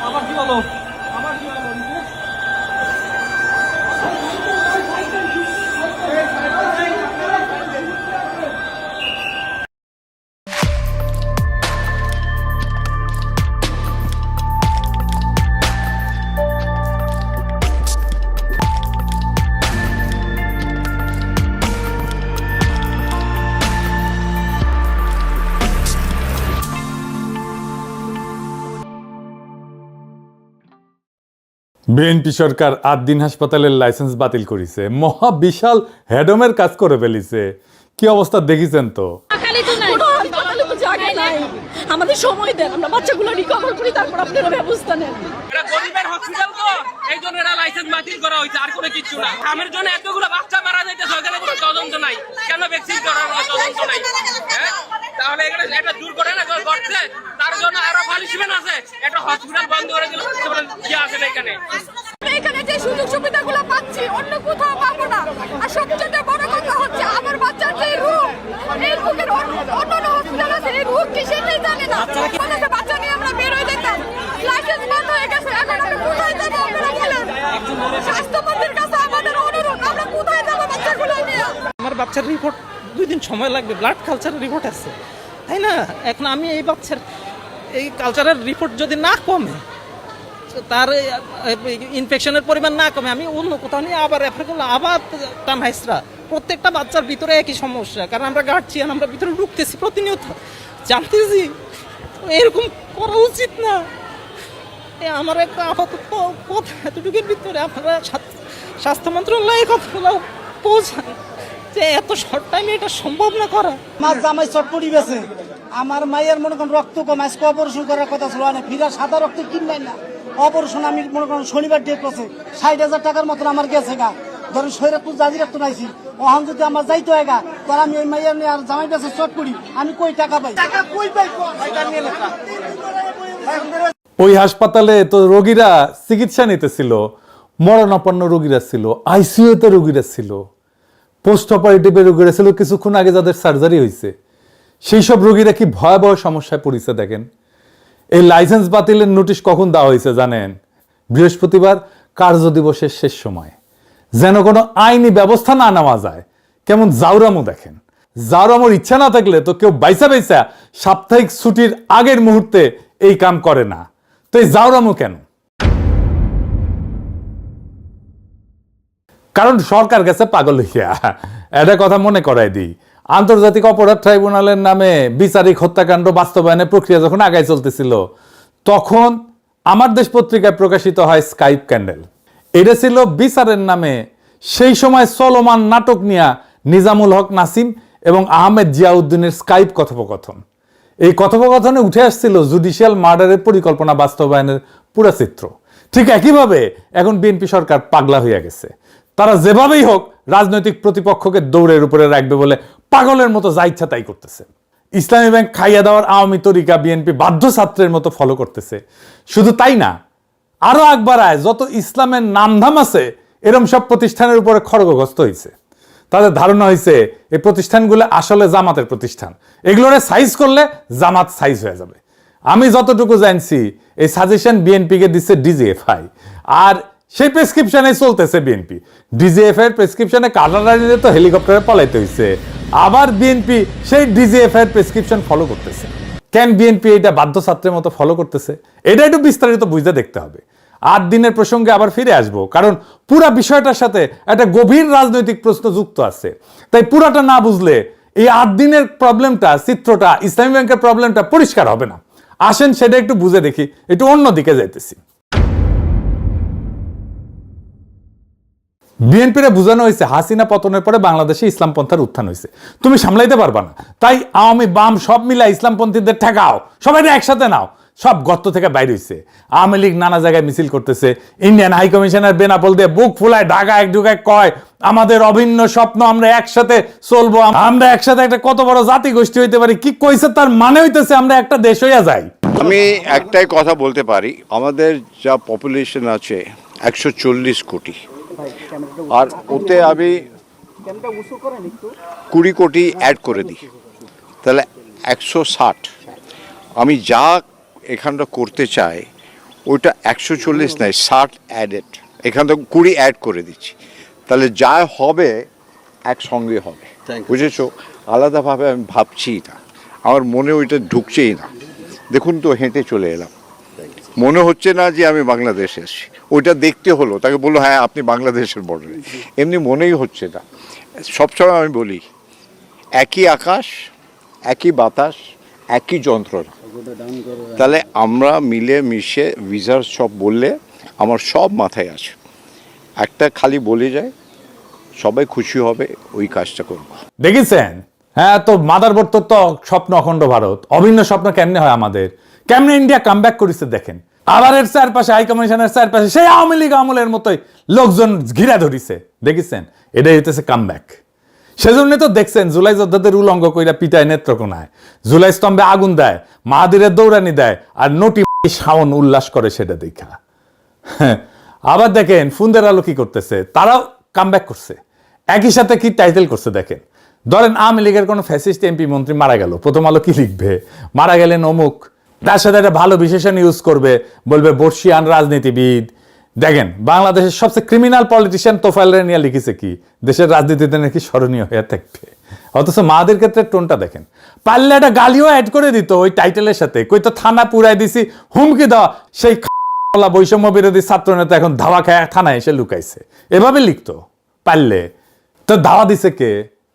আবার কি হলো? আবার কি হলো? বিএনপি সরকার 8 দিন হাসপাতালের লাইসেন্স বাতিল করেছে, মহা বিশাল হেডমের কাজ করে ফেলিছে। কি অবস্থা দেখিছেন তো? আমাদের সময় দেন, আমরা বাচ্চাগুলো রিকভার করি, তারপর আপনারা ব্যবস্থা নেন। এটা গরিবের হসপিটাল তো, এই জন্য এরা লাইসেন্স বাতিল করা হয়েছে, আর কোনো কিছু না। খামের জন্য এতগুলো বাচ্চা মারা যাইতেছে, ওখানে কোনো তদন্ত নাই। কেন ভ্যাকসিন করার কোনো তদন্ত নাই? তাহলে এখানে এটা দূর করে না করছে, তার জন্য আরো পানিশমেন্ট আছে। একটা হসপিটাল বন্ধ করে দিলে কি আসে না এখানে। এখানে যে সুযোগ সুবিধাগুলো পাচ্ছি অন্য কোথাও পাবো না। আর সবচেয়ে বড় কথা হচ্ছে আমার বাচ্চার যে রোগ, এই রোগের অন্য হসপিটাল আছে, এই রোগ কি সেটাই জানে না। বাচ্চা নিয়ে আমরা বের হয়ে যেতাম, লাইসেন্স বন্ধ হয়ে গেছে, এখন আমরা কোথায় যাবো? আপনারা বলেন। স্বাস্থ্যমন্ত্রীর কাছে আমাদের অনুরোধ, আমরা কোথায় যাবো বাচ্চাগুলো নিয়ে? আমার বাচ্চার রিপোর্ট 2 দিন সময় লাগবে, ব্লাড কালচারের রিপোর্ট আছে, তাই না? এখন আমি এই বাচ্চার এই কালচারের রিপোর্ট যদি না কমে, তার ইনফেকশনের পরিমাণ না কমে, আমি অন্য কোথাও নিয়ে আবার রেফার করলাম, আবার টানহাইসরা। প্রত্যেকটা বাচ্চার ভিতরে একই সমস্যা, কারণ আমরা গার্জিয়ান, আমরা ভিতরে ঢুকতেছি প্রতিনিয়ত, জানতেছি এরকম করা উচিত না। আমার একটা আপাতত কথা এতটুকুর ভিতরে আপনারা স্বাস্থ্য মন্ত্রণালয়ে কথাগুলো পৌঁছান যে এত শর্ট টাইমে এটা সম্ভব না করা। আমার জামাই চটপটি বেছে, আমার মায়ের মনে করেন রক্ত কম, আজকে অপারেশন করার কথা ছিল না, ফিরা সাদা রক্ত কিনলেন না। অপারেশন আমি মনে করেন শনিবার ডেট করছে, 60,000 টাকার মতন আমার গেছে গা। ধরেন শরীরে তুই জাজি রাখতো নাইছি, ওখান যদি আমার যাইতে হয় গা, তাহলে আমি ওই মাইয়ার নিয়ে আর জামাই বেছে চট করি, আমি কই টাকা পাই? টাকা কই পাই? ওই হাসপাতালে তো রোগীরা চিকিৎসা নিতেছিল, মরণাপন্ন রোগীরা ছিল, আইসিইউতে রোগীরা ছিল, পোস্ট অপারেটিভে রোগীরা ছিল, কিছুক্ষণ আগে যাদের সার্জারি হয়েছে, সেই সব রোগীরা কি ভয়াবহ সমস্যায় পড়েছে দেখেন। এই লাইসেন্স বাতিলের নোটিশ কখন দেওয়া হয়েছে জানেন? বৃহস্পতিবার, কার্যদিবসের শেষ সময়, যেন কোনো আইনি ব্যবস্থা না নেওয়া যায়। কেমন জাউরামো দেখেন। জাউরামোর ইচ্ছা না থাকলে তো কেউ বাইসা বাইসা সাপ্তাহিক ছুটির আগের মুহূর্তে এই কাম করে না। তো এই জাউরামো কেন? কারণ সরকার গেছে পাগল হইয়া। এটা কথা মনে করাই দিই, আন্তর্জাতিক অপরাধ ট্রাইব্যুনালের নামে বিচারিক হত্যাকাণ্ড বাস্তবায়নের প্রক্রিয়া যখন আগায় চলতেছিল, তখন আমার দেশ পত্রিকায় প্রকাশিত হয় স্কাইপ ক্যান্ডেল। এটা ছিল বিচারের নামে সেই সময় চলমান নাটক নিয়া নিজামুল হক নাসিম এবং আহমেদ জিয়াউদ্দিনের স্কাইপ কথোপকথন। এই কথোপকথনে উঠে আসছিল জুডিশিয়াল মার্ডারের পরিকল্পনা বাস্তবায়নের পুরো চিত্র। ঠিক একইভাবে এখন বিএনপি সরকার পাগলা হইয়া গেছে। তারা যেভাবেই হোক রাজনৈতিক প্রতিপক্ষকে দৌড়ের উপরে রাখবে বলে পাগলের মতো যা ইচ্ছা তাই করতেছে। ইসলামী ব্যাংক খাইয়া দেওয়ার আওয়ামী তরিকা বিএনপি বাধ্য ছাত্রের মতো ফলো করতেছে। শুধু তাই না, আরো একবার যত ইসলামের নামধাম আছে এরম সব প্রতিষ্ঠানের উপরে খড়গগ্রস্ত হয়েছে। তাদের ধারণা হয়েছে এই প্রতিষ্ঠানগুলো আসলে জামাতের প্রতিষ্ঠান, এগুলোরে সাইজ করলে জামাত সাইজ হয়ে যাবে। আমি যতটুকু জানছি এই সাজেশন বিএনপিকে দিচ্ছে ডিজিএফআই, আর সেই প্রেসক্রিপশনে চলতেছে বিএনপি। ডিজিএফআই এর প্রেসক্রিপশনে কাটারানিতে তো হেলিকপ্টারে পলাইতে হয়েছে, আবার বিএনপি সেই ডিজিএফআই এর প্রেসক্রিপশন ফলো করতেছে। কেন বিএনপি এটা বাধ্য ছাত্রের মতো ফলো করতেছে, এটা একটু বিস্তারিত বুঝতে দেখতে হবে। 8 দিনের প্রসঙ্গে আবার ফিরে আসবো, কারণ পুরা বিষয়টার সাথে একটা গভীর রাজনৈতিক প্রশ্ন যুক্ত আছে। তাই পুরাটা না বুঝলে এই 8 দিনের প্রবলেমটা, চিত্রটা, ইসলামী ব্যাংকের প্রবলেমটা পরিষ্কার হবে না। আসেন সেটা একটু বুঝে দেখি, একটু অন্য দিকে যাইতেছি। বিএনপিরে বোঝানো হয়েছে হাসিনা পতনের পরে বাংলাদেশে ইসলামপন্থার উত্থান হয়েছে, তুমি সামলাইতে পারবা না, তাই আওয়ামী বাম সব মিলা ইসলামপন্থীদের ঠেকাও, সবাই একসাথে নাও। সব গর্ত থেকে বাইরে হয়েছে। আওয়ামী লীগ নানা জায়গায় মিছিল করতেছে, ইন্ডিয়ান হাই কমিশনার বেনাপোল দিয়ে বুক ফুলায় ঢাকায় ঢুকায় কয় আমাদের অভিন্ন স্বপ্ন, আমরা একসাথে চলবো, আমরা একসাথে একটা কত বড় জাতি গোষ্ঠী হইতে পারি। কি কইছে তার মানে হইতেছে আমরা একটা দেশ হইয়া যাই। আমি একটাই কথা বলতে পারি, আমাদের যা পপুলেশন আছে 140 কোটি, আর ওতে আমি 20 কোটি অ্যাড করে দিই, তাহলে 160। আমি যা এখানটা করতে চাই ওইটা 140 নাই, 60 অ্যাডেড, এখান থেকে 20 অ্যাড করে দিচ্ছি, তাহলে যা হবে একসঙ্গে হবে, বুঝেছো? আলাদাভাবে আমি ভাবছি না, আমার মনে ওইটা ঢুকছেই না। দেখুন তো, হেঁটে চলে এলাম, মনে হচ্ছে না যে আমি বাংলাদেশে এসেছি। ওইটা দেখতে হলো, তাকে বললো হ্যাঁ আপনি বাংলাদেশের বর্ডারে, এমনি মনেই হচ্ছে না। সবসময় আমি বলি একই আকাশ, একই বাতাস, একই যন্ত্রণা। তাহলে আমরা মিলে মিশে ভিসার সব বললে আমার সব মাথায় আছে, একটা খালি বলে যায় সবাই খুশি হবে, ওই কাজটা করবো। দেখেছেন? হ্যাঁ, তো মাদারবোর্ড তো স্বপ্ন অখণ্ড ভারত, অভিন্ন স্বপ্ন কেমনে হয় আমাদের, কেমনে ইন্ডিয়া কামব্যাক করেছে দেখেন। আবার এর চারপাশে হাই কমিশনের চারপাশে সেই আওয়ামী লীগ আমলের মতোই লোকজন ঘিরা ধরিছে, দেখেছেন? এটাই হইতেছে কামব্যাক। সেজন্য তো দেখছেন জুলাই যোদ্ধাদের উলঙ্গ কইরা পিটায় নেত্রকোনায়, জুলাই স্তম্ভে আগুন দেয়, মাহাদিরের দৌড়ানি দেয়, আর নটি শাওন উল্লাস করে সেটা দেখা। আবার দেখেন ফুন্দের আলো কি করতেছে, তারাও কামব্যাক করছে, একই সাথে কি টাইটেল করছে দেখেন। ধরেন আওয়ামী লীগের কোনো ফ্যাসিস্ট এমপি মন্ত্রী মারা গেল, প্রথম আলো কি লিখবে? মারা গেলেন অমুক, তার সাথে একটা ভালো বিশেষণ ইউজ করবে, বলবে বর্ষিয়ান রাজনীতিবিদ। দেখেন বাংলাদেশের সবচেয়ে ক্রিমিনাল পলিটিশিয়ান তোফায়েল নিয়ে লিখেছে কি দেশের রাজনীতিতে নাকি স্মরণীয় হয়ে থাকবে, অথচ মাদের ক্ষেত্রে টোনটা দেখেন। পারলে একটা গালিও অ্যাড করে দিত ওই টাইটেলের সাথে, কই তো থানা পুরাই দিছি, হুমকি দেওয়া, সেই বৈষম্য বিরোধী ছাত্র নেতা এখন ধাওয়া খায় থানায় এসে লুকাইছে, এভাবে লিখতো পারলে। তো ধাওয়া দিছে কে?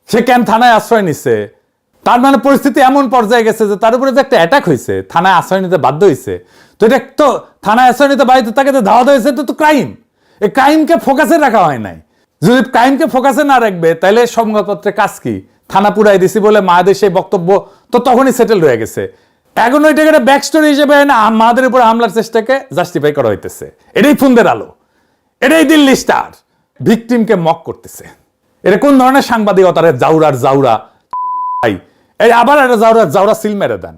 সে কেন থানায় আশ্রয় নিচ্ছে? তার মানে পরিস্থিতি এমন পর্যায়ে গেছে যে তার উপরে যে একটা অ্যাটাক হয়েছে, থানায় আশ্রয় নিতে বাধ্য হয়েছে, তো এটা তো থানায় আশ্রয় নিতে বাধ্য, তাকে তো ধাওয়া হয়েছে, তো ক্রাইম। এই ক্রাইমকে ফোকাসে রাখা হয় নাই। যদি ক্রাইমকে ফোকাসে না রাখবে তাহলে সংবাদপত্রে কাজ কি? থানা পুরাই দিছি বলে মাদের সেই বক্তব্য তো তখনই সেটেল হয়ে গেছে। এখন ওইটাকে একটা ব্যাক স্টোরি হিসেবে না মাদের উপর হামলার চেষ্টাকে জাস্টিফাই করা হইতেছে। এটাই ফুন্দের আলো, এটাই দিল্লি স্টার, ভিকটিমকে মক করতেছে। এটা কোন ধরনের সাংবাদিকতার জাউরার জাউরা ভাই? এই আবার একটা জাউরা সিল মেরে দেন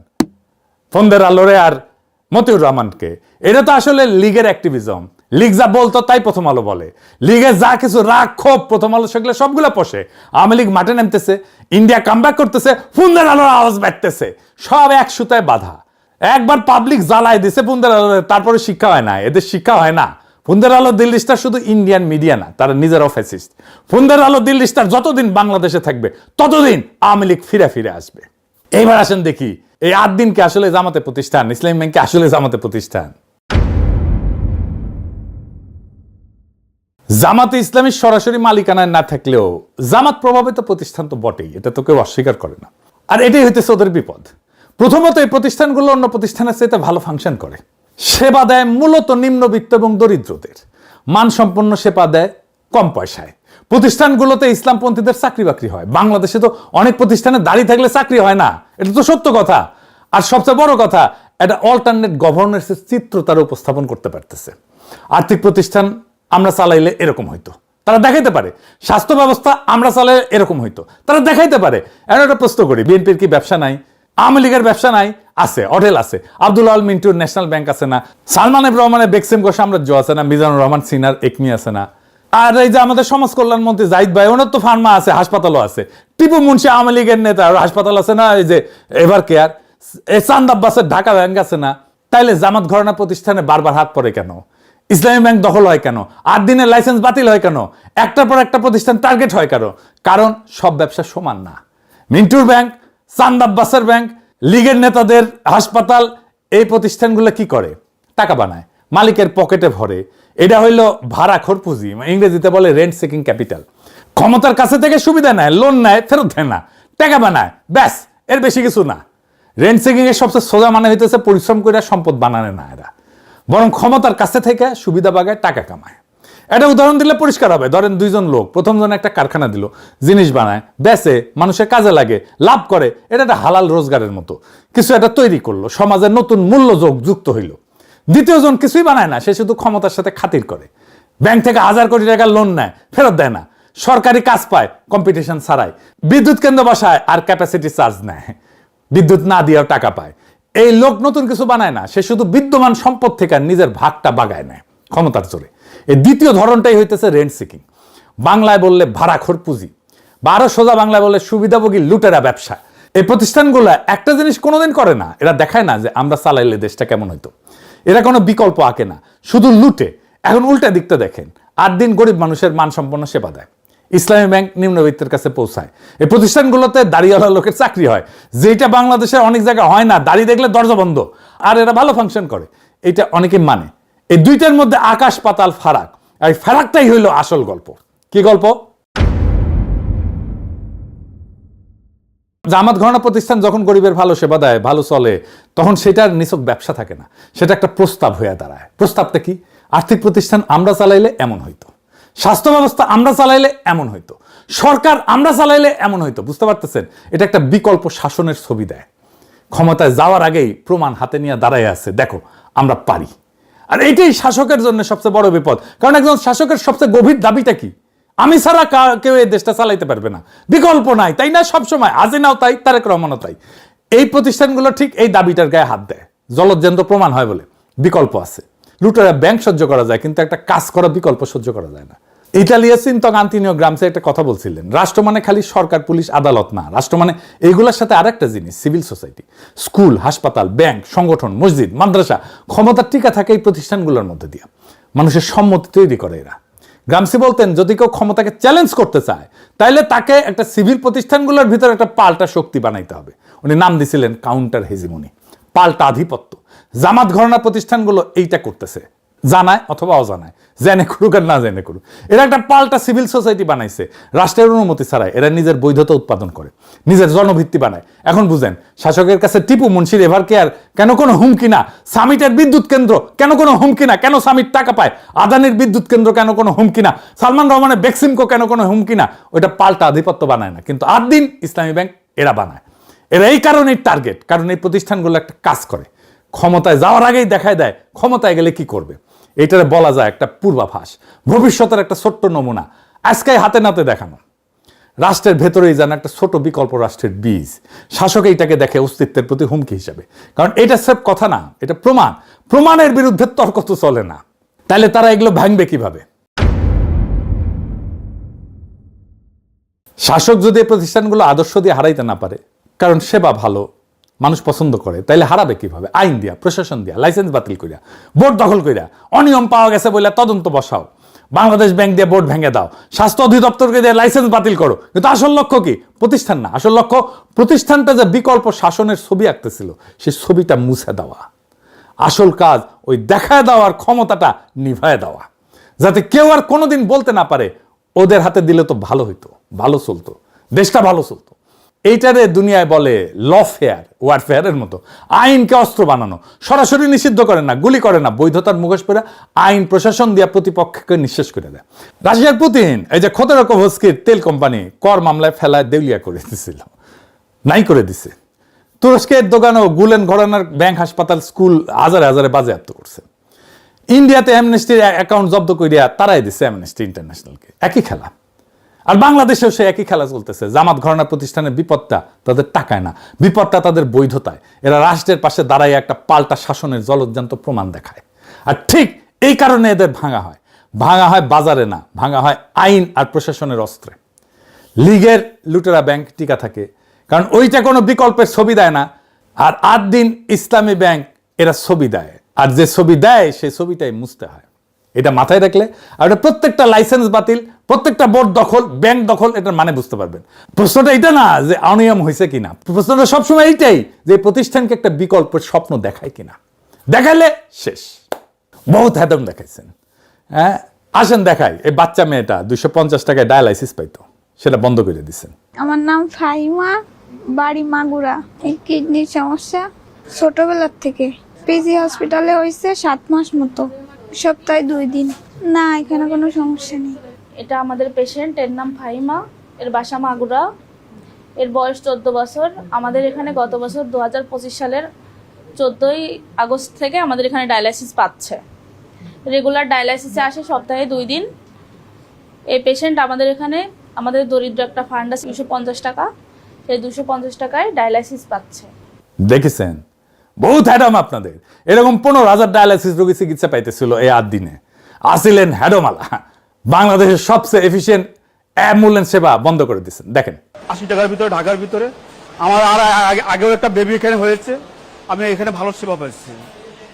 ফন্দের আলোরে আর মতিউর রহমানকে। এটা তো আসলে লীগের অ্যাক্টিভিজম। লীগ যা বলতো তাই প্রথম আলো বলে, লীগের যা কিছু রাগ ক্ষোভ প্রথম আলো সেগুলো সবগুলো পোষে। আওয়ামী লীগ মাঠে নামতেছে, ইন্ডিয়া কামব্যাক করতেছে, ফুন্দের আলোর আওয়াজ বাড়তেছে, সব এক সুতায় বাধা। একবার পাবলিক জ্বালায় দিছে ফুন্দের আলো, তারপরে শিক্ষা হয় না, এদের শিক্ষা হয় না। ফুন্দের আলো দিল্লি স্টার শুধু ইন্ডিয়ান মিডিয়া না, তারা নিজেরাও ফ্যাসিস্ট। ফুন্দের আলো দিল্লি স্টার যতদিন বাংলাদেশে থাকবে ততদিন আওয়ামী লীগ ফিরে ফিরে আসবে। এইবার আসেন দেখি এই 8 দিনকে আসলে জামাতে প্রতিষ্ঠান, ইসলামী ব্যাংকে আসলে জামাতে প্রতিষ্ঠান। জামাতে ইসলামী সরাসরি মালিকানায় না থাকলেও জামাত প্রভাবিত প্রতিষ্ঠান তো বটেই, এটা তো কেউ অস্বীকার করে না। আর এটাই হইতেছে ওদের বিপদ। প্রথমত এই প্রতিষ্ঠানগুলো অন্য প্রতিষ্ঠানের চাইতে ভালো ফাংশন করে, সেবা দেয় মূলত নিম্নবিত্ত এবং দরিদ্রদের, মানসম্পন্ন সেবা দেয় কম পয়সায়। প্রতিষ্ঠানগুলোতে ইসলামপন্থীদের চাকরি বাকরি হয়। বাংলাদেশে তো অনেক প্রতিষ্ঠানে দাঁড়িয়ে থাকলে চাকরি হয় না, এটা তো সত্য কথা। আর সবচেয়ে বড় কথা, একটা অল্টারনেট গভর্নেন্সের চিত্র তারা উপস্থাপন করতে পারতেছে। আর্থিক প্রতিষ্ঠান আমরা চালাইলে এরকম হইতো, তারা দেখাইতে পারে। স্বাস্থ্য ব্যবস্থা আমরা চালাইলে এরকম হইতো, তারা দেখাইতে পারে। একটা প্রশ্ন করি, বিএনপির কি ব্যবসা নাই? আওয়ামী লীগের ব্যবসা নাই? আছে, হোটেল আছে। আব্দুল আল মিন্টুর ন্যাশনাল ব্যাংক আছে না? সালমান এফ রহমানের বেক্সিমকো সাম্রাজ্য আছে না? মিজানুর রহমান সিনার একমি আছে না? আর এই যে আমাদের সমাজ কল্যাণ মন্ত্রী জাহিদ ভাই, ওনার তো ফার্মা আছে, হাসপাতালও আছে। টিপু মুন্সি আওয়ামী লীগের নেতা, হাসপাতাল আছে না? এই যে এভার কেয়ার, চাঁদ আব্বাসের ঢাকা ব্যাংক আছে না? তাইলে জামাত ঘরানা প্রতিষ্ঠানে বারবার হাত পড়ে কেন? ইসলামী ব্যাংক দখল হয় কেন? 8 দিনের লাইসেন্স বাতিল হয় কেন? একটার পর একটা প্রতিষ্ঠান টার্গেট হয় কেন? কারণ সব ব্যবসা সমান না। মিন্টুর ব্যাংক, চাঁদ আব্বাসের ব্যাংক, লীগের নেতাদের হাসপাতাল, এই প্রতিষ্ঠানগুলো কি করে? টাকা বানায়, মালিকের পকেটে ভরে। এটা হইল ভাড়াখোর পুঁজি, ইংরেজিতে বলে রেন্ট সিকিং ক্যাপিটাল। ক্ষমতার কাছে থেকে সুবিধা নেয়, লোন নেয়, ফেরত দেয় না, টাকা বানায়, ব্যাস, এর বেশি কিছু না। রেন্ট সিকিং এর সবচেয়ে সোজা মানে হইতেছে পরিশ্রম করে সম্পদ বানানো না এরা, বরং ক্ষমতার কাছে থেকে সুবিধা বাগায়, টাকা কামায়। এটা উদাহরণ দিলে পরিষ্কার হবে। ধরেন 2 জন লোক, প্রথম জন একটা কারখানা দিল, জিনিস বানায়, বেচে, মানুষের কাজে লাগে, লাভ করে, এটা একটা হালাল রোজগারের মতো কিছু একটা তৈরি করলো, সমাজের নতুন মূল্য যুক্ত হইল। দ্বিতীয় জন কিছুই বানায় না, সে শুধু ক্ষমতার সাথে খাতির করে, ব্যাংক থেকে 1000 কোটি টাকা লোন নেয়, ফেরত দেয় না, সরকারি কাজ পায় কম্পিটিশন ছাড়াই, বিদ্যুৎ কেন্দ্র বসায় আর ক্যাপাসিটি চার্জ নেয়, বিদ্যুৎ না দিয়েও টাকা পায়। এই লোক নতুন কিছু বানায় না, সে শুধু বিদ্যমান সম্পদ থেকে নিজের ভাগটা বাগায় নেয় ক্ষমতার জোরে। এই দ্বিতীয় ধরনটাই হইতেছে রেন্ট সিকিং, বাংলায় বললে ভাড়াখোর পুঁজি, বা আরো সোজা বাংলায় বললে সুবিধাভোগী লুটেরা ব্যবসা। এই প্রতিষ্ঠানগুলো একটা জিনিস কোনোদিন করে না, এরা দেখায় না যে আমরা চালাইলে দেশটা কেমন হইতো। এরা কোনো বিকল্প আঁকে না, শুধু লুটে। এখন উল্টা দিকটা দেখেন, 8 দিন গরিব মানুষের মানসম্পন্ন সেবা দেয়। ইসলামী ব্যাংক নিম্নবিত্তের কাছে পৌঁছায়। এই প্রতিষ্ঠানগুলোতে দাড়িওয়ালা লোকের চাকরি হয়, যেটা বাংলাদেশের অনেক জায়গায় হয় না। দাড়ি দেখলে দরজা বন্ধ, আর এরা ভালো ফাংশন করে, এটা অনেকে মানে। এই দুইটার মধ্যে আকাশ পাতাল ফারাক, আর এই ফারাকটাই হইল আসল গল্প। কি গল্প? জামাত ঘরানা প্রতিষ্ঠান যখন গরিবের ভালো সেবা দেয়, ভালো চলে, তখন সেটার নিছক ব্যবসা থাকে না, সেটা একটা প্রস্তাব হয়ে দাঁড়ায়। প্রস্তাবটা কি? আর্থিক প্রতিষ্ঠান আমরা চালাইলে এমন হইতো, স্বাস্থ্য ব্যবস্থা আমরা চালাইলে এমন হইতো, সরকার আমরা চালাইলে এমন হইতো। বুঝতে পারতেছেন? এটা একটা বিকল্প শাসনের ছবি দেয়। ক্ষমতায় যাওয়ার আগেই প্রমাণ হাতে নিয়ে দাঁড়ায় আছে, দেখো আমরা পারি। আর এটাই শাসকের জন্য সবচেয়ে বড় বিপদ। কারণ একজন শাসকের সবচেয়ে গভীর দাবিটা কি? আমি ছাড়া কেউ এই দেশটা চালাইতে পারবে না, বিকল্প নাই, তাই না? সবসময় হাসিনাও তাই, তারেক রহমানও তাই। এই প্রতিষ্ঠানগুলো ঠিক এই দাবিটার গায়ে হাত দেয়, জলজ্যান্ত প্রমাণ হয় বলে। বিকল্প আছে, লুটেরা ব্যাংক সহ্য করা যায়, কিন্তু একটা কাজ করা বিকল্প সহ্য করা যায় না। ইটালিয়া চিন্তক আন্তোনিও গ্রামসি একটা কথা বলছিলেন, রাষ্ট্র মানে খালি সরকার, পুলিশ, আদালত না। রাষ্ট্র মানে এইগুলোর সাথে আরেকটা জিনিস, সিভিল সোসাইটি, স্কুল, হাসপাতাল, ব্যাংক, সংগঠন, মসজিদ, মাদ্রাসা। ক্ষমতার টিকা থাকে এই প্রতিষ্ঠানগুলোর মধ্যে দিয়ে, মানুষের সম্মতি তৈরি করে এরা। গ্রামসি বলতেন, যদি কেউ ক্ষমতাকে চ্যালেঞ্জ করতে চায়, তাহলে তাকে একটা সিভিল প্রতিষ্ঠানগুলোর ভিতরে একটা পাল্টা শক্তি বানাইতে হবে। উনি নাম দিছিলেন কাউন্টার হেজিমনি, পাল্টা আধিপত্য। জামাত ঘরানা প্রতিষ্ঠানগুলো এইটা করতেছে, জানায় অথবা অজানায়, জেনে করুক আর না জেনে করুক। এরা একটা পাল্টা সিভিল সোসাইটি বানাইছে, রাষ্ট্রের অনুমতি ছাড়াই। এরা নিজের বৈধতা উৎপাদন করে, নিজের জনভিত্তি বানায়। এখন বুঝেন, শাসকের কাছে টিপু মুন্সির এভার কেয়ার কেন কোনো হুমকি না? সামিটের বিদ্যুৎ কেন্দ্র কেন কোনো হুমকি না? কেন সামিট টাকা পায়? আদানির বিদ্যুৎ কেন্দ্র কেন কোনো হুমকি না? সালমান রহমানের বেক্সিমকো কেন কোনো হুমকি না? ওইটা পাল্টা আধিপত্য বানায় না, কিন্তু 8 দিন ইসলামী ব্যাংক এরা বানায়। এরা এই কারণেই টার্গেট, কারণ এই প্রতিষ্ঠানগুলো একটা কাজ করে, ক্ষমতায় যাওয়ার আগেই দেখায় দেয় ক্ষমতায় গেলে কি করবে। এইটারে বলা যায় একটা পূর্বাভাস, ভবিষ্যতের একটা ছোট্ট নমুনা, আজকে হাতে নাতে দেখানো। রাষ্ট্রের ভেতরেই যেন একটা ছোট বিকল্প রাষ্ট্রের বীজ। শাসক এইটাকে দেখে অস্তিত্বের প্রতি হুমকি হিসাবে, কারণ এটা সব কথা না, এটা প্রমাণ। প্রমাণের বিরুদ্ধে তর্ক তো চলে না। তাহলে তারা এগুলো ভাঙবে কিভাবে? শাসক যদি এই প্রতিষ্ঠানগুলো আদর্শ দিয়ে হারাইতে না পারে, কারণ সেবা ভালো, মানুষ পছন্দ করে, তাইলে হারাবে কিভাবে? আইন দিয়া, প্রশাসন দিয়া, লাইসেন্স বাতিল করিয়া, বোর্ড দখল করিয়া, অনিয়ম পাওয়া গেছে বলে তদন্ত বসাও, বাংলাদেশ ব্যাংক দিয়ে বোর্ড ভেঙে দাও, স্বাস্থ্য অধিদপ্তরকে দিয়ে লাইসেন্স বাতিল করো। কিন্তু আসল লক্ষ্য কি? প্রতিষ্ঠান না, আসল লক্ষ্য প্রতিষ্ঠানটা যে বিকল্প শাসনের ছবি আঁকতেছিল, সেই ছবিটা মুছে দেওয়া। আসল কাজ ওই দেখায় দেওয়ার ক্ষমতাটা নিভায় দেওয়া, যাতে কেউ আর কোনোদিন বলতে না পারে ওদের হাতে দিলে তো ভালো হইতো, ভালো চলতো, দেশটা ভালো চলতো। এইটারে দুনিয়ায় বলে লফেয়ার, ওয়ারফেয়ারের মতো। আইনকে অস্ত্র বানানো, সরাসরি নিষিদ্ধ করে না, গুলি করে না, বৈধতার মুখোশ পরে আইন প্রশাসন দিয়া প্রতিপক্ষকে নিঃশেষ করে দেয়। রাশিয়ার পুতিন এই যে খোদেরকোভস্কির তেল কোম্পানি কর মামলায় ফেলায় দেউলিয়া করে দিছিল, নাই করে দিছে। তুরস্কের দোকানও গুলেন ঘরানার ব্যাংক, হাসপাতাল, স্কুল হাজারে হাজারে বাজেয়াপ্ত করছে। ইন্ডিয়াতে অ্যামনেস্টির অ্যাকাউন্ট জব্দ করিয়া তারাই দিচ্ছে অ্যামনেস্টি ইন্টারন্যাশনালকে। একই খেলা। আর বাংলাদেশেও সে একই খেলা চলতেছে। জামাত ঘরানা প্রতিষ্ঠানের বিপদটা তাদের টাকায় না, বিপদটা তাদের বৈধতায়। এরা রাষ্ট্রের পাশে দাঁড়ায় একটা পাল্টা শাসনের জলজ্যান্ত প্রমাণ দেখায়। আর ঠিক এই কারণে এদের ভাঙা হয়। ভাঙা হয় বাজারে না, ভাঙা হয় আইন আর প্রশাসনের অস্ত্রে। লীগের লুটেরা ব্যাংক টিকা থাকে, কারণ ওইটা কোনো বিকল্পের ছবি দেয় না। আর 8 দিন ইসলামী ব্যাংক এরা ছবি দেয়, আর যে ছবি দেয় সেই ছবিটাই মুছতে হয়। এটা মাথায় রাখলে, আর এটা প্রত্যেকটা লাইসেন্স বাতিল, প্রত্যেকটা বোর্ড দখল, ব্যাংক দখল, এটার মানে বুঝতে পারবেন। প্রশ্নটা এটা না যে অনিয়ম হয়েছে কিনা, প্রশ্নটা সবসময় এইটাই যে প্রতিষ্ঠানকে একটা বিকল্পের স্বপ্ন দেখায় কিনা। দেখাইলে শেষ। বহুত হ্যাদম দেখাইছেন। হ্যাঁ, আসেন দেখাই। এই বাচ্চা মেয়েটা 250 টাকায় ডায়ালাইসিস পাইতো, সেটা বন্ধ করে দিচ্ছেন। আমার নাম ফাহিমা, বাড়ি মাগুরা। এই কিডনির সমস্যা ছোটবেলার থেকে। পিজি হসপিটালে হয়েছে 7 মাস মতো, সপ্তাহে 2 দিন। না, এখানে কোনো সমস্যা নেই। এটা আমাদের পেশেন্ট, এর নাম ফাহিমা, এর বাসা মাগুরা, এর বয়স 14 বছর। আমাদের এখানে গত বছর 2025 সালের 14ই আগস্ট থেকে আমাদের এখানে ডায়ালাইসিস পাচ্ছে। রেগুলার ডায়ালাইসিসে আসে সপ্তাহে 2 দিন। এই পেশেন্ট আমাদের এখানে, আমাদের দরিদ্র একটা ফান্ড আছে 250 টাকা, সেই 250 টাকায় ডায়ালাইসিস পাচ্ছে। দেখেছেন, বহুত হ্যাডম আপনাদের। এরকম 15,000 ডায়ালাইসিস রোগী চিকিৎসা পাইতেছিল এই 8 দিনে। আসিলেন হ্যাডমালা। বাংলাদেশের সবচেয়ে এফিশিয়েন্ট অ্যাম্বুলেন্স সেবা বন্ধ করে দিচ্ছেন। দেখেন 80 টাকার ভিতরে, ঢাকার ভিতরে। আমার আর আগেও একটা বেবি এখানে হয়েছে, আমি এখানে ভালো সেবা পাচ্ছি।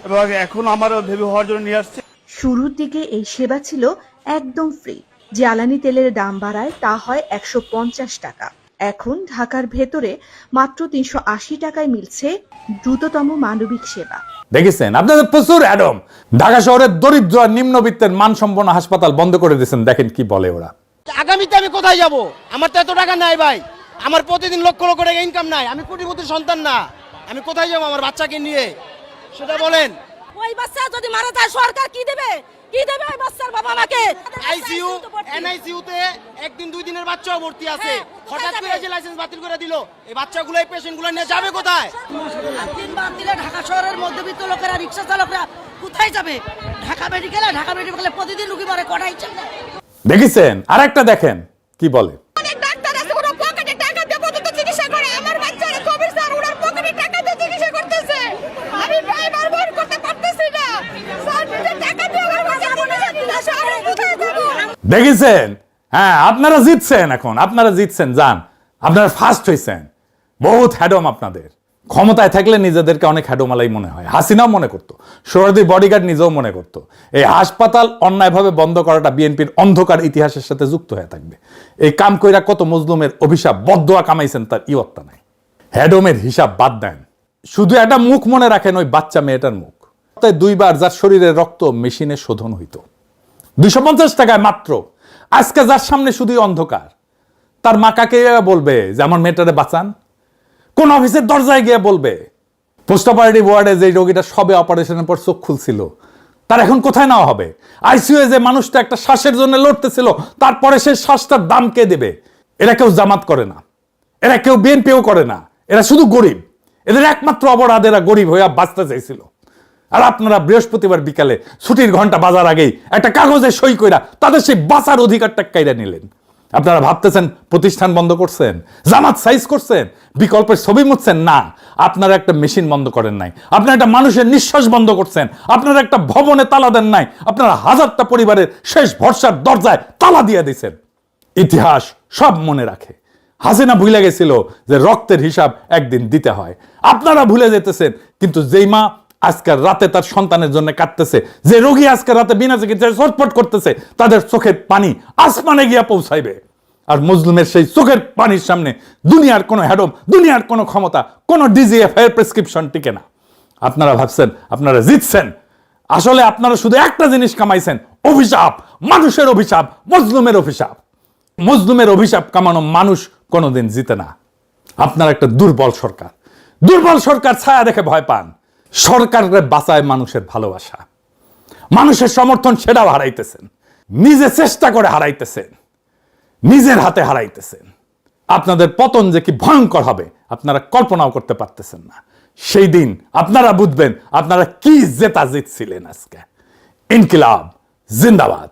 এবং এখন আমারও ভেবে হওয়ার জন্য নিয়ে আসছে। শুরুর দিকে এই সেবা ছিল একদম ফ্রি। জ্বালানি তেলের দাম বাড়ায় তা হয় 150 টাকা। এখন ঢাকার ভেতরে মাত্র 380 টাকায় মিলছে দ্রুততম মানবিক সেবা। দেখেছেন আপনাদের প্রচুর অ্যাডম। ঢাকা শহরের দরিদ্র আর নিম্নবিত্তের মানসম্পন্ন হাসপাতাল বন্ধ করে দিয়েছেন। দেখেন কি বলে ওরা। আগামীতে আমি কোথায় যাব? আমার তো এত টাকা নাই ভাই, আমার প্রতিদিন লক্ষ লক্ষ টাকা ইনকাম নাই, আমি কোটিপতির সন্তান না, আমি কোথায় যাব আমার বাচ্চাকে নিয়ে সেটা বলেন। ওই বাচ্চা যদি মারা যায় সরকার কি দেবে? কি দেবে ওই বাচ্চার বাবা মাকে? আইসিইউ এনআইসিইউ তে একদিন দুই দিনের বাচ্চাও ভর্তি আছে, হঠাৎ করে যে লাইসেন্স বাতিল করে দিল, এই বাচ্চাগুলো এই পেশেন্টগুলো নিয়ে যাবে কোথায়? তিনবার দিলে ঢাকা শহরের মধ্যবিত্ত লোকেরা, রিকশা চালকরা কোথায় যাবে? ঢাকা মেডিকেলে প্রতিদিন রুগী মরে কটাই চলে। দেখেছেন আরেকটা দেখেন কি বলে। অনেক ডাক্তার আছে ওরা পকেটে টাকা দিয়ে পর্যন্ত চিকিৎসা করে। আমার বাচ্চারা কবির স্যার ওনার পকেটে টাকা দিয়ে চিকিৎসা করতেছে। আমি ড্রাইভার বের করতে পারতেছি না স্যার, নিজে টাকা দিয়ে আমার বাচ্চা মনে যাচ্ছে শহরে কোথায় যাব? দেখেছেন? হ্যাঁ আপনারা জিতছেন, এখন আপনারা জিতছেন, যান আপনারা ফার্স্ট হয়েছেন। বহুত হ্যাডম আপনাদের। ক্ষমতায় থাকলে নিজেদেরকে অনেক হ্যাডোমালাই মনে হয়। হাসিনাও মনে করতো, সোহরাওয়ার্দীর বডিগার্ড নিজেও মনে করতো এই হাসপাতাল অন্যায়ভাবে বন্ধ করাটা বিএনপির অন্ধকার ইতিহাসের সাথে যুক্ত হয়ে থাকবে। এই কাম কইরা কত মজলুমের অভিশাপ বদদোয়া কামাইছেন তার ইয়ত্তা নাই। হ্যাডমের হিসাব বাদ দেন, শুধু একটা মুখ মনে রাখেন, ওই বাচ্চা মেয়েটার মুখ। তাই 2 বার যার শরীরের রক্ত মেশিনে শোধন হইতো 250 টাকায় মাত্র। আজকে যার সামনে শুধুই অন্ধকার, তার মা কাকে বলবে যে আমার মেয়েটারে বাঁচান? কোন অফিসের দরজায় গিয়ে বলবে? পোস্ট অপারেটিভ ওয়ার্ডে যে রোগীটা সবে অপারেশনের পর চোখ খুলছিল, তার এখন কোথায় নেওয়া হবে? আইসিইউ যে মানুষটা একটা শ্বাসের জন্য লড়তেছিল, তারপরে সেই শ্বাসটার দাম কে দেবে? এরা কেউ জামাত করে না, এরা কেউ বিএনপিও করে না, এরা শুধু গরিব। এদের একমাত্র অপরাধ এরা গরিব হইয়া বাঁচতে চাইছিল। আর আপনারা বৃহস্পতিবার বিকালে ছুটির ঘন্টা বাজার আগেই একটা কাগজে সই কইরা তাদের সেই বাঁচার অধিকারটা কাইরা নিলেন। আপনারা ভাবতেছেন প্রতিষ্ঠান বন্ধ করছেন, জামাত সাইজ করছেন, বিকল্পের ছবি মুছছেন। না, আপনারা একটা মেশিন বন্ধ করেন নাই, আপনারা একটা মানুষের নিঃশ্বাস বন্ধ করছেন, আপনারা একটা ভবনে তালা দেন নাই, আপনারা হাজারটা পরিবারের শেষ ভরসার দরজায় তালা দিয়ে দিয়েছেন। ইতিহাস সব মনে রাখে। হাসিনা ভুলে গেছিল যে রক্তের হিসাব একদিন দিতে হয়। আপনারা ভুলে যেতেছেন, কিন্তু যেই মা আজকের রাতে তার সন্তানের জন্য কাঁদতেছে, যে রোগী আজকের রাতে বিনা চিকিৎসায় ছটফট করতেছে, তাদের চোখের পানি আসমানে গিয়া পৌঁছাইবে। আর মজলুমের সেই চোখের পানির সামনে দুনিয়ার কোনো হ্যাডম, দুনিয়ার কোনো ক্ষমতা, কোনো ডিজিএফ এর প্রেসক্রিপশন টিকে না। আপনারা ভাবছেন আপনারা জিতছেন, আসলে আপনারা শুধু একটা জিনিস কামাইছেন, অভিশাপ, মানুষের অভিশাপ, মজলুমের অভিশাপ। মজলুমের অভিশাপ কামানো মানুষ কোনোদিন জিতে না। আপনারা একটা দুর্বল সরকার, দুর্বল সরকার ছায়া দেখে ভয় পান। সরকারকে বাঁচায় মানুষের ভালোবাসা, মানুষের সমর্থন, সেটাও হারাইতেছেন। নিজে চেষ্টা করে হারাইতেছেন, নিজের হাতে হারাইতেছেন। আপনাদের পতন যে কি ভয়ঙ্কর হবে আপনারা কল্পনাও করতে পারতেছেন না। সেই দিন আপনারা বুঝবেন আপনারা কি জেতা জিতছিলেন। আজকে ইনকিলাব জিন্দাবাদ।